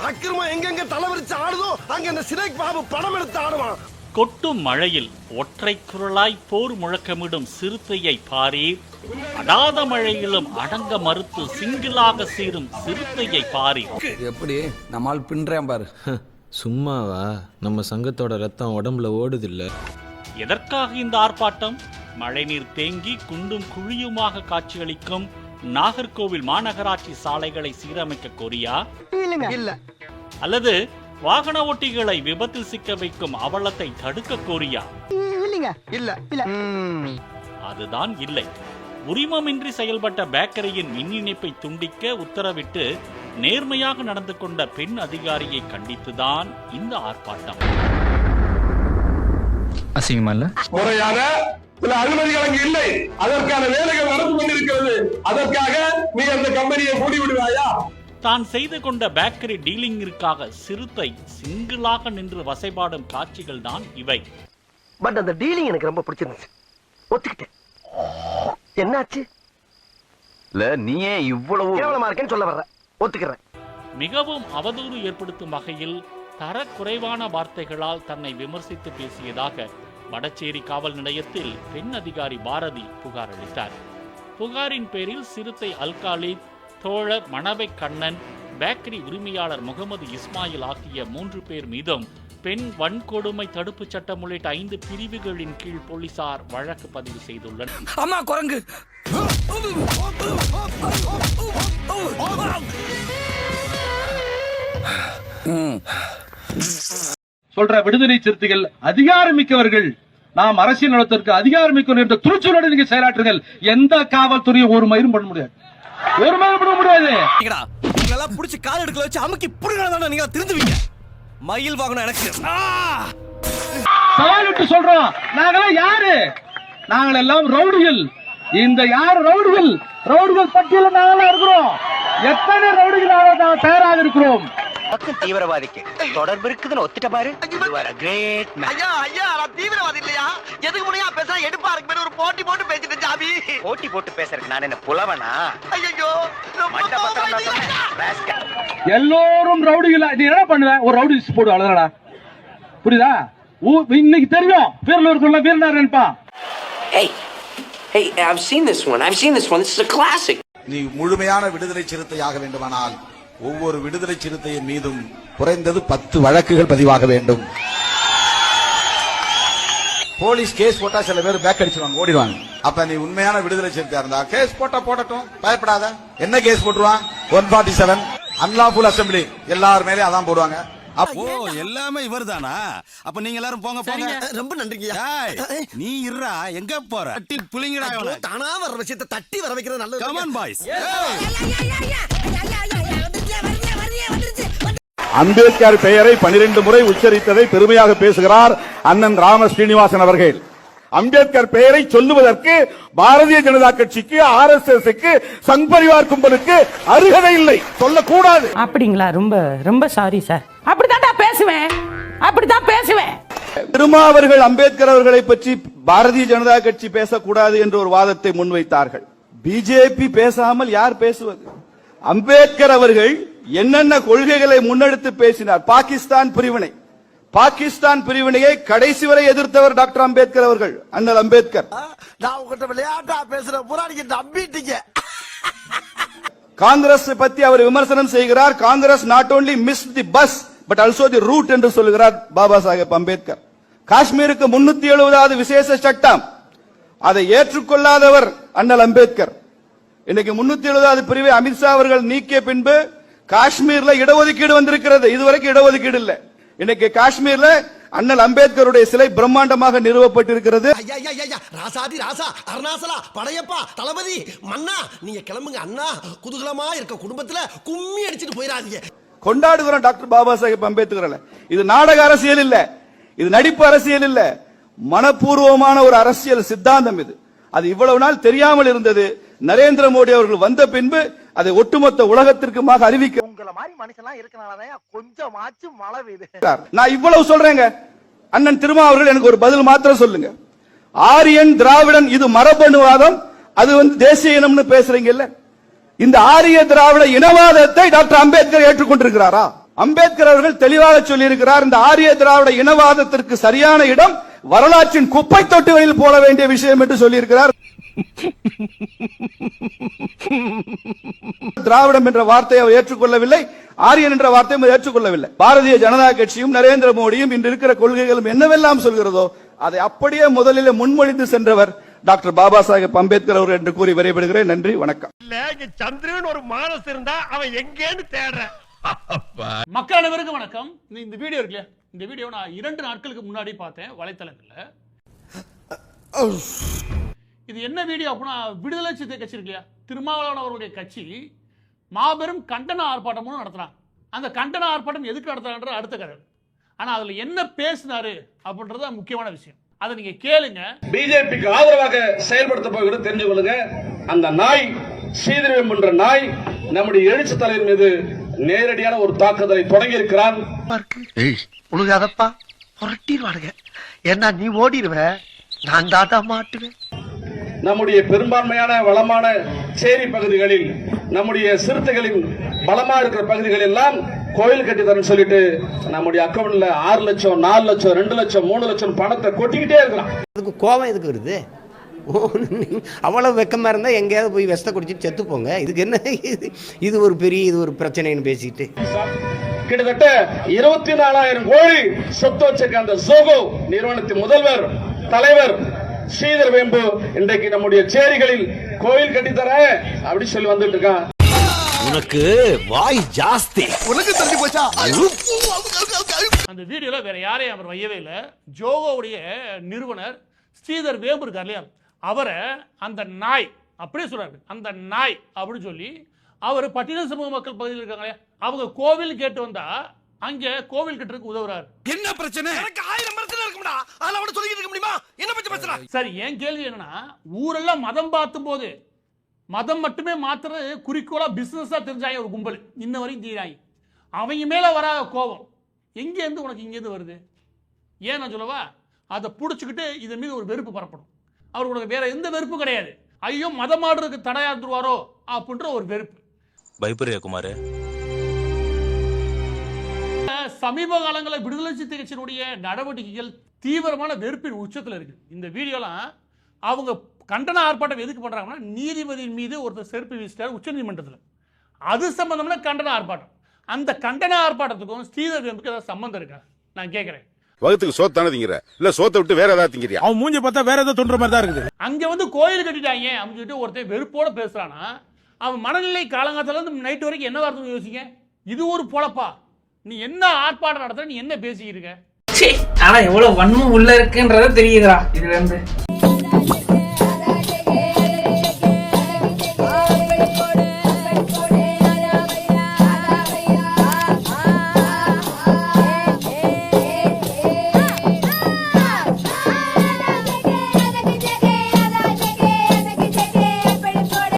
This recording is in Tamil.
அக்கிரமா எங்கெங்க தலைவரிச்சு ஆடுதோ அங்க இந்த சிறைக்கு பாபு படம் எடுத்து ஆடுவான். கொட்டும் மழையில் ஒற்றை குரலாய் போர் முழக்கமிடும் சிறுத்தையை பாரீர், அடாத மழையிலும் அடங்க மறுத்து சிங்கிளாக சீரும் சிறுத்தையை பாரீர். எப்படி நம்மால் பின்றேன் பாரு. சும்மாவா? நம்ம சங்கத்தோட ரத்தம் உடம்புல ஓடுதில்ல. எதற்காக இந்த ஆர்ப்பாட்டம்? மழைநீர் தேங்கி குண்டும் குழியுமாக காட்சியளிக்கும் நாகர்கோவில் மாநகராட்சி சாலைகளை சீரமைக்க கோரியா? அல்லது வாகன ஓட்டிகளை விபத்தில் சிக்க வைக்கும் அவலத்தை தடுக்க கோரியா? அதுதான் இல்லை. உரிமமின்றி செயல்பட்ட பேக்கரியின் மின் இணைப்பை துண்டிக்க உத்தரவிட்டு நேர்மையாக நடந்து கொண்ட பெண் அதிகாரியை கண்டித்துதான் இந்த ஆர்ப்பாட்டம். அசிங்கமல்ல? முறையான சில அனுமதிகள் அங்கு இல்லை. அதற்கான வேலைகள் நடந்து கொண்டிருக்கிறது. அதற்காக நீ அந்த கம்பெனியை மூடி விடுவாயா? தான் செய்து கொண்ட பேக்கரி டீலிங்கிற்காக சிறுத்தை சிங்கிளாக நின்று வசைபாடும் காட்சிகள் தான் இவை. பட் அந்த டீலிங் எனக்கு ரொம்ப பிடிச்சிருந்துச்சு, ஒத்துக்கிட்டேன். என்னாச்சு? இல்ல நீயே இவ்வளவு கேவலமா இருக்கேன்னு சொல்ல வர்ற, ஒத்துக்கிறேன். மிகவும் அவதூறு ஏற்படுத்தும் வகையில் தர குறைவான வார்த்தைகளால் தன்னை விமர்சித்து பேசியதாக வடச்சேரி காவல் நிலையத்தில் பெண் அதிகாரி பாரதி புகார் அளித்தார். புகாரின் பேரில் சிறுத்தை அல்காலித், தோழர் மணவை கண்ணன், பேக்கரி உரிமையாளர் முகமது இஸ்மாயில் ஆகிய 3 பேர் மீதும் பெண் வன்கொடுமை தடுப்பு சட்டம் உள்ளிட்ட 5 பிரிவுகளின் கீழ் போலீசார் வழக்கு பதிவு செய்துள்ளனர். அம்மா குரங்கு சொல்ற விடுதலை சிறுத்தைகள் அதிகாரமிக்கவர்கள், நாம் அரசியல் நடத்திற்கு அதிகாரமிக்கவர்கள் என்ற துணிச்சலோடு நீங்க செயலாற்றுங்கள். எந்த காவல்துறையும் ஒரு மயிரும் பண்ண முடியாது, ஒரு மயிரும் பண்ண முடியாது. இதெல்லாம் புடிச்சு கால் எடுக்கல வச்சு அமுக்கி புடுங்கறதானே நீங்க திருந்துவீங்க. மயில் வாங்கணும் எனக்கு. சவால் விட்டு சொல்றோம், நாங்கெல்லாம் யாரு? நாங்கள் எல்லாம் ரவுடிகள். இந்த யார் ரவுடிகள்? ரவுடிகள் பட்டியல நாங்களா இருக்கிறோம். எத்தனை ரவுடிகள் நாங்கள் தயாராக இருக்கிறோம். தீவிரவாதிக்கு தொடர்பு இருக்குதுன்னு ஒத்துட்ட பாரு. ஐயா ஐயா, நான் தீவிரவாதி இல்லையா? எதுக்கு முடியா பேச எடுப்பா இருக்கு. ஒரு போட்டி போட்டு பேசிட்டு ஜாபி. போட்டி போட்டு பேசுறதுக்கு நான் என்ன புலவனா? ஐயோ, எல்லோரும் ரவுடிகள். நீ என்ன பண்ணுவ? ஒரு ரவுடி லிஸ்ட் போடு, அவ்வளவுதானடா. புரியுதா? இன்னைக்கு தெரியும் வீரலூருக்குள்ள வீரனார் நினைப்பான். Hey, I've seen this one. This is a classic. நீ முழுமையான விடுதலை சிறுத்தையாக வேண்டுமானால் ஒவ்வொரு விடுதலை சிறுத்தையின் மீதும் குறைந்தது 10 வழக்குகள் பதிவாக வேண்டும். போலீஸ் கேஸ் போட்டா சில பேர் பேக் அடிச்சுவாங்க, ஓடிடுவாங்க. அப்ப நீ உண்மையான விடுதலை சிறுத்தையா இருந்தா கேஸ் போட்டா போடட்டும், பயப்படாத. என்ன கேஸ் போட்டுருவான்? 147 அன்லாஃபுல் அசெம்பிளி, எல்லார் மேலே அதான் போடுவாங்க. அப்போ எல்லாமே இவர்தானா? அப்ப நீங்க எல்லாரும் போங்க போங்க. ரொம்ப நன்றிங்கய்யா. நீ இருடா, எங்க போற? தட்டி புளிங்கடா. இவள தானா வர விஷயத்தை தட்டி வர வைக்கிறது நல்லது. Come on boys. அம்பேத்கர் பெயரை 12 முறை உச்சரித்ததை பெருமையாக பேசுகிறார் அண்ணன் ராம ஸ்ரீனிவாசன் அவர்கள். அம்பேத்கர் பெயரை சொல்லுவதற்கு பாரதிய ஜனதா கட்சிக்கு, RSS-க்கு, சங் பரிவார் கும்பலுக்கு அருகதை இல்லை, சொல்லக்கூடாது. அப்படிங்களா? ரொம்ப ரொம்ப சாரி சார். அப்படிதான் பேசுவேன். திருமாவர்கள் அம்பேத்கர் அவர்களை பற்றி பாரதிய ஜனதா கட்சி பேசக்கூடாது என்ற ஒரு வாதத்தை முன்வைத்தார்கள். பிஜேபி பேசாமல் யார் பேசுவது? அம்பேத்கர் அவர்கள் என்னென்ன கொள்கைகளை முன்னெடுத்து பேசினார்? பாகிஸ்தான் பிரிவினையை கடைசி வரை எதிர்த்தவர் டாக்டர் அம்பேத்கர் அவர்கள், அண்ணல் அம்பேத்கர். நான் உங்ககிட்ட விளையாட்டா பேசுற புராணிக்கு நம்பிட்டீங்க. காங்கிரஸ் பத்தி அவர் விமர்சனம் செய்கிறார். Congress not only miss the bus but also the route என்று சொல்லுகிறார் பாபா சாஹேப் அம்பேத்கர். காஷ்மீருக்கு 370வது விசேஷ சட்டம், அதை ஏற்றுக்கொள்ளாதவர் அண்ணல் அம்பேத்கர். இன்னைக்கு 370வது பிரிவை அமித்ஷா அவர்கள் நீக்கிய பின்பு காஷ்மீர்ல இடஒதுக்கீடு வந்திருக்கிறது. இதுவரைக்கும் இடஒதுக்கீடு இல்ல. இன்னைக்கு காஷ்மீர்ல அண்ணல் அம்பேத்கருடைய சிலை பிரம்மாண்டமாக நிறுவப்பட்டிருக்கிறது. ராசாதி ராசா, அருணாசலா, படையப்பா, தளபதி, மன்னா, நீங்க கிளம்புங்க அண்ணா. குதூகலமா இருக்க குடும்பத்துல கும்மி அடிச்சிட்டு போயிடாதீங்க. கொண்டாடுகிறோம் டாக்டர் பாபா சாஹேப் அம்பேத்கர். இது நாடக அரசியல் இல்ல, இது நடிப்பு அரசியல் இல்ல, மனப்பூர்வமான ஒரு அரசியல் சித்தாந்தம் இது. அது இவ்வளவு நாள் தெரியாமல் இருந்தது. நரேந்திர மோடி அவர்கள் வந்த பின்பு அதை ஒட்டுமொத்த உலகத்திற்குமாக அறிவிக்க உங்கள மாதிரி மனுஷன்லாம் இருக்கனாலதான் கொஞ்சமாச்சும் மழை பெய்யுது. நான் இவ்வளவு சொல்றேங்க. அண்ணன் திருமா அவர்கள் எனக்கு ஒரு பதில் மாத்திரம் சொல்லுங்க. ஆரியன் திராவிடன் இது மரபணுவாதம், அது தேசிய இனம்னு பேசுறீங்கல்ல. இந்த ஆரிய திராவிட இனவாதத்தை டாக்டர் அம்பேத்கர் ஏற்றுக்கொண்டிருக்கிறாரா? அம்பேத்கர் அவர்கள் தெளிவாக சொல்லியிருக்கிறார், இந்த ஆரிய திராவிட இனவாதத்திற்கு சரியான இடம் வரலாற்றின் குப்பை தொட்டிகளில் போட வேண்டிய விஷயம் என்று சொல்லியிருக்கிறார். திராவிடம் என்ற வார்த்தையை அவர் ஏற்றுக்கொள்ளவில்லை, ஆரியன் என்ற வார்த்தையை அவர் ஏற்றுக்கொள்ளவில்லை. பாரதிய ஜனதா கட்சியும் நரேந்திர மோடியும் இன்று இருக்கிற கொள்கைகளும் என்னவெல்லாம் சொல்கிறதோ அதை அப்படியே முதலில் முன்மொழிந்து சென்றவர் டாக்டர் பாபா சாஹேப் அம்பேத்கர் அவர்கள் என்று கூறி விடைபெறுகிறேன். நன்றி, வணக்கம். சந்திரன் ஒரு மானஸ் இருந்தா அவன் எங்கேன்னு தேடுற. மக்கள் அனைவருக்கும் வணக்கம். இந்த வீடியோ இருக்கு இல்லையா, இந்த வீடியோ நான் 2 நாட்களுக்கு முன்னாடி பார்த்தேன் வலைத்தளங்கள்ல. இது என்ன வீடியோ அப்படின்னா, விடுதலை சிறுத்தை கட்சி இருக்கு இல்லையா, திருமாவளவன் அவர்களுடைய கட்சி மாபெரும் கண்டன ஆர்ப்பாட்டமும் நடத்துறாங்க. அந்த கண்டன ஆர்ப்பாட்டம் எதுக்கு நடத்துறாங்கன்ற அடுத்த கதை. ஆனா அதுல என்ன பேசினாரு அப்படின்றது முக்கியமான விஷயம். அதை நீங்க கேளுங்க. பிஜேபிக்கு ஆதரவாக செயல்படுத்த போகிறது தெரிஞ்சு கொள்ளுங்க. அந்த நாய் ஸ்ரீதரன் என்ற நாய் நம்முடைய எழுச்சி தலைவர் மீது நேரடியான ஒரு தாக்குதலை தொடங்கி இருக்கிறான். உழுகாதப்பா, புரட்டிடுவானுங்க. ஏன்னா நீ ஓடிடுவ, நான் தாத்தா மாட்டுவேன். நம்முடைய பெரும்பான்மையான வளமான சேரி பகுதிகளில் நம்முடைய சிறுத்தைகளின் பலமா இருக்கிற பகுதிகள் எல்லாம் கோயில் கட்டி தரேன்னு சொல்லிட்டு நம்முடைய அக்கவுண்ட்ல 6 லட்சம் 4 லட்சம் 2 லட்சம் 3 லட்சம் பணத்தை கொட்டிக்கிட்டே இருக்கிறான். அதுக்கு கோபம் எதுக்கு வருது? அவ்வளவு வெக்கமா இருந்தா எங்கேயாவது போய் விஷத்தை குடிச்சிட்டு செத்து போங்க. இதுக்கு என்ன இது ஒரு பிரச்சனைன்னு பேசிட்டு கிட்டத்தட்ட 24,000 கோடி சொத்து வச்சிருக்க அந்த ஜோகோ நிறுவனத்தின் முதல்வர் தலைவர் ஸ்ரீதர் வேம்பு இன்றைக்கு நம்முடைய சேரிகளில் கோயில் கட்டித்தர அப்படி சொல்லி வந்துட்டு இருக்கான். உனக்கு வாய் ஜாஸ்தி, உனக்கு தள்ளி போச்சா? அந்த வீடியோல வேற யாரையும் அவர் வையவே இல்லை. ஜோகோவுடைய நிறுவனர் ஸ்ரீதர் வேம்பு இருக்கார் இல்லையா, அவரை அந்த நாய் அப்படியே சொல்றாரு. அந்த நாய் அப்படின்னு சொல்லி அவர் பட்டியல் சமூக மக்கள் பகுதியில் இருக்காங்க, அவங்க கோவில் கேட்டு வந்தா அங்க கோவில் கட்டுறதுக்கு உதவுறாரு. என்ன பிரச்சனை? எனக்கு 1000 பிரச்சனை இருக்கும்டா. அதனால அவட சொல்லிட்டு இருக்க முடியுமா? என்ன பத்தி பேசுற? சரி, என் கேள்வி என்னன்னா, ஊரெல்லாம் மதம் பார்த்தும் போது மதம் மட்டுமே மாத்துறது குறிக்கோளா பிசினஸா தெரிஞ்சாங்க ஒரு கும்பல், இன்ன வரைக்கும் தீராங்க. அவங்க மேல வராத கோபம் எங்க இருந்து உனக்கு இங்க இருந்து வருது? ஏன் நான் சொல்லவா, அதை புடிச்சுக்கிட்டு இதன் மீது ஒரு வெறுப்பு பரப்பணும். அவர் உனக்கு வேற எந்த வெறுப்பும் கிடையாது. ஐயோ மதம் ஆடுறதுக்கு தடையா இருந்துருவாரோ அப்படின்ற ஒரு வெறுப்பு. பயப்பரியா குமார்? சமீப காலங்களில் விடுதலை சிறுத்தை கட்சியினுடைய நடவடிக்கைகள் தீவிரமான வெறுப்பின் உச்சத்தில் இருக்கு. இந்த வீடியோலாம் அவங்க கண்டன ஆர்ப்பாட்டம் எதுக்கு பண்றாங்கன்னா, நீதிபதியின் மீது ஒருத்தர் செருப்பு வீசிட்டார் உச்ச நீதிமன்றத்தில், அது சம்பந்தமான கண்டன ஆர்ப்பாட்டம். அந்த கண்டன ஆர்ப்பாட்டத்துக்கும் ஸ்ரீதர் வேம்புக்கு ஏதாவது சம்பந்தம் இருக்கா நான் கேட்கிறேன். வகுத்துக்கு சோத்தானே திங்கிற இல்ல சோத்தை விட்டு வேற ஏதாவது திங்கிறியா? அவன் மூஞ்சி பார்த்தா வேற ஏதாவது தோன்ற மாதிரி தான் இருக்குது. அங்க வந்து கோயில் கட்டிட்டாங்க அப்படின்னு சொல்லிட்டு ஒருத்தர் வெறுப்போட பேசுறானா, அவன் மனநிலை காலங்காலத்துல இருந்து நைட் வரைக்கும் என்ன வார்த்தை யோசிக்க? இது ஒரு பொழப்பா? நீ என்ன ஆர்ப்பாட்டம் நடத்துற, நீ என்ன பேசிக்கிட்டு இருக்க? ஆனா எவ்வளவு வன்மம் உள்ள இருக்குன்றத தெரியுதுடா இதுல இருந்து.